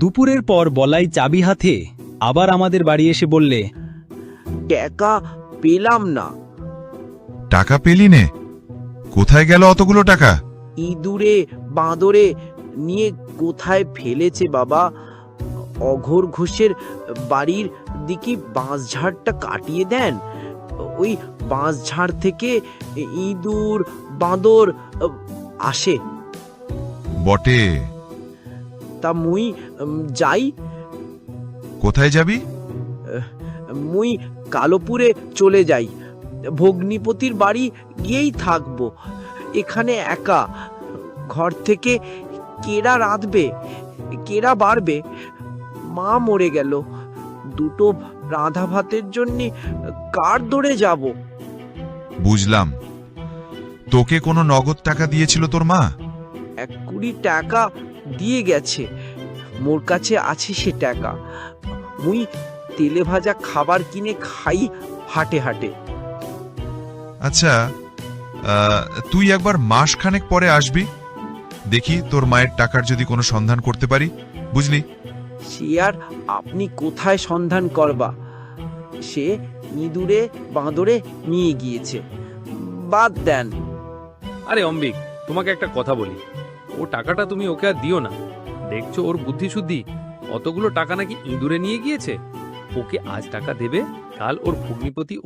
দুপুরের পর বলাই চাবি হাতে আবার আমাদের বাড়ি এসে বললে, টাকা পেলাম না। টাকা পেলি নে? কোথায় গেল অতগুলো টাকা? ইঁদুরে বাঁদরে নিয়ে কোথায় ফেলেছে বাবা। অঘোর ঘোষের বাড়ির দিকে বাঁশঝাড়টা কাটিয়ে দেন, ওই বাঁশঝাড় থেকে ইঁদুর বাঁদর আসে। বটে। তা মুই যাই। কোথায় যাবি? মুই কালোপুরে চলে যাই, ভগ্নিপতির বাড়ি গিয়েই থাকবো। এখানে একা, ঘর থেকে কেরা রাঁধবে, কেরা বাড়বে। মা মরে গেল, দুটো রাঁধা ভাতের জন্য কার ধরে যাব? বুঝলাম। তোকে কোনো নগদ টাকা দিয়েছিল তোর মা? 1 টাকা দিয়ে গেছে, মোর কাছে আছে সে টাকা। মুই তেলে ভাজা খাবার কিনে খাই হাটে হাটে। আচ্ছা, তুই একবার মাসখানেক পরে আসবি, দেখি তোর মায়ের টাকার যদি কোনো সন্ধান করতে পারি, বুঝলি? সে আর আপনি কোথায় সন্ধান করবা, সে ইঁদুরে বাঁদরে নিয়ে গিয়েছে, বাদ দেন। আরে অম্বিক, তোমাকে একটা কথা বলি, ও টাকাটা তুমি ওকে আর দিও না। দেখছো ওর বুদ্ধি শুদ্ধি, অতগুলো টাকা নাকি ইঁদুরে নিয়ে গিয়েছে। ওকে আজ টাকা দেবে, কাল ওর ভগ্নিপতি